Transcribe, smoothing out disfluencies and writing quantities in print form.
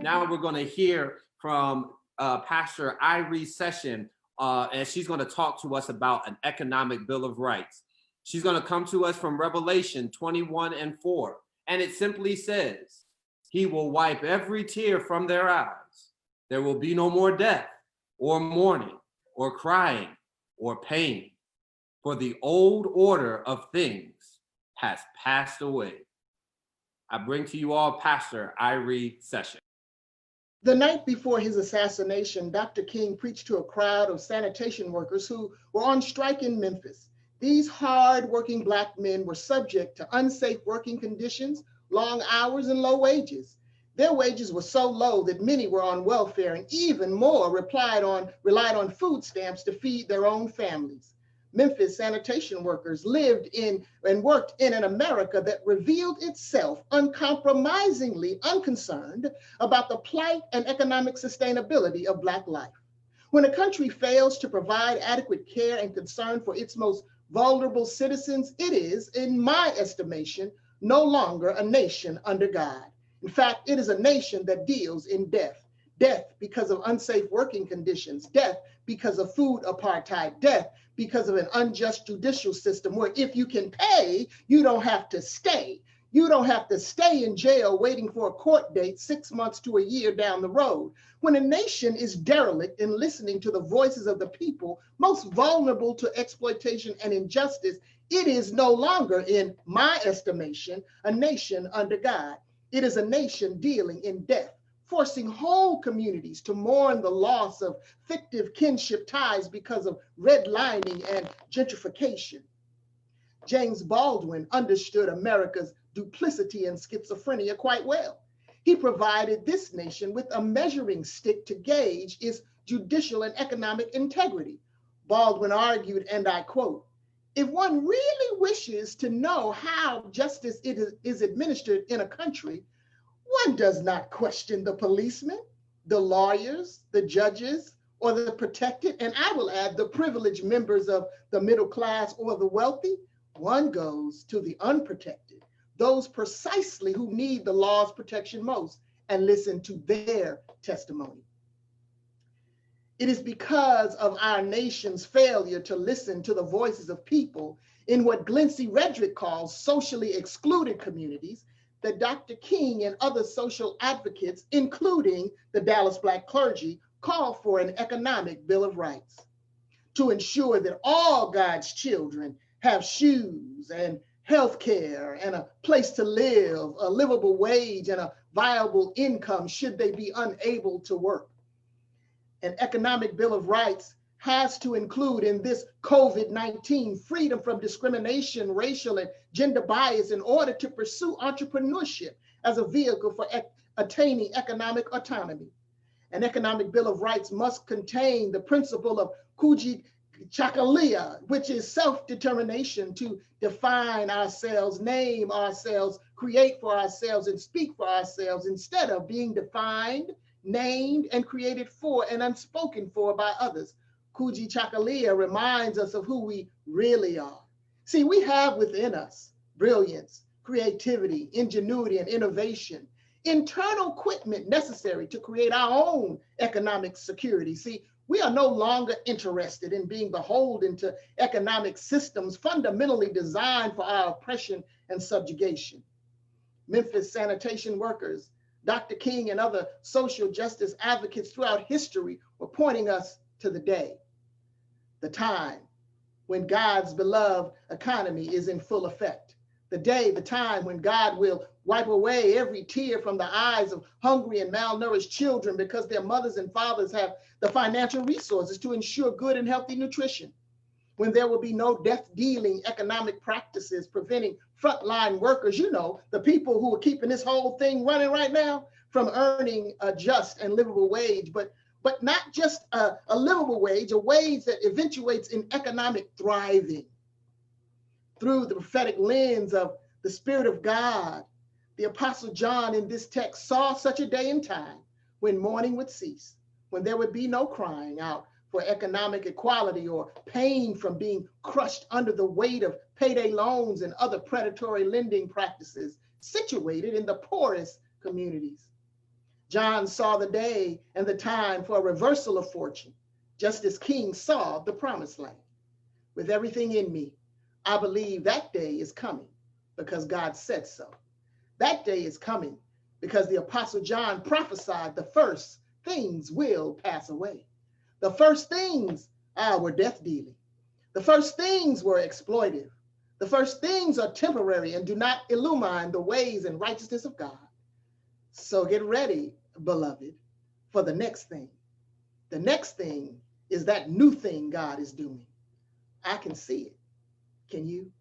now we're going to hear from Pastor DrIrieSession, and she's going to talk to us about an economic bill of rights. She's going to come to us from Revelation 21:4, and it simply says, "He will wipe every tear from their eyes. There will be no more death, or mourning, or crying, or pain, for the old order of things has passed away." I bring to you all Pastor DrIrieSession. The night before his assassination, Dr. King preached to a crowd of sanitation workers who were on strike in Memphis. These hard-working Black men were subject to unsafe working conditions, long hours, and low wages. Their wages were so low that many were on welfare, and even more relied on food stamps to feed their own families. Memphis sanitation workers lived in and worked in an America that revealed itself uncompromisingly unconcerned about the plight and economic sustainability of Black life. When a country fails to provide adequate care and concern for its most vulnerable citizens, it is, in my estimation, no longer a nation under God. In fact, it is a nation that deals in death. Death because of unsafe working conditions, death because of food apartheid, death because of an unjust judicial system where if you can pay, you don't have to stay. You don't have to stay in jail waiting for a court date 6 months to a year down the road. When a nation is derelict in listening to the voices of the people most vulnerable to exploitation and injustice, it is no longer, in my estimation, a nation under God. It is a nation dealing in death, forcing whole communities to mourn the loss of fictive kinship ties because of redlining and gentrification. James Baldwin understood America's duplicity and schizophrenia quite well. He provided this nation with a measuring stick to gauge its judicial and economic integrity. Baldwin argued, and I quote, "If one really wishes to know how justice is administered in a country, one does not question the policemen, the lawyers, the judges, or the protected, and I will add the privileged members of the middle class or the wealthy. One goes to the unprotected, those precisely who need the law's protection most, and listen to their testimony." It is because of our nation's failure to listen to the voices of people in what Glency Redrick calls socially excluded communities that Dr. King and other social advocates, including the Dallas Black clergy, call for an economic bill of rights to ensure that all God's children have shoes and health care and a place to live, a livable wage, and a viable income should they be unable to work. An economic bill of rights has to include in this COVID-19 freedom from discrimination, racial and gender bias in order to pursue entrepreneurship as a vehicle for attaining economic autonomy. An economic bill of rights must contain the principle of Kujichagulia, which is self-determination to define ourselves, name ourselves, create for ourselves, and speak for ourselves instead of being defined, named, and created for and unspoken for by others. Kujichagulia reminds us of who we really are. See, we have within us brilliance, creativity, ingenuity, and innovation, internal equipment necessary to create our own economic security. See, we are no longer interested in being beholden to economic systems fundamentally designed for our oppression and subjugation. Memphis sanitation workers, Dr. King, and other social justice advocates throughout history were pointing us to the day, the time when God's beloved economy is in full effect. The day, the time when God will wipe away every tear from the eyes of hungry and malnourished children because their mothers and fathers have the financial resources to ensure good and healthy nutrition. When there will be no death-dealing economic practices preventing frontline workers, you know, the people who are keeping this whole thing running right now, from earning a just and livable wage, but not just a livable wage, a wage that eventuates in economic thriving. Through the prophetic lens of the Spirit of God, the Apostle John in this text saw such a day and time when mourning would cease, when there would be no crying out for economic equality or pain from being crushed under the weight of payday loans and other predatory lending practices situated in the poorest communities. John saw the day and the time for a reversal of fortune, just as King saw the promised land. With everything in me, I believe that day is coming because God said so. That day is coming because the Apostle John prophesied the first things will pass away. The first things were death dealing. The first things were exploitive. The first things are temporary and do not illumine the ways and righteousness of God. So get ready, beloved, for the next thing. The next thing is that new thing God is doing. I can see it. Can you?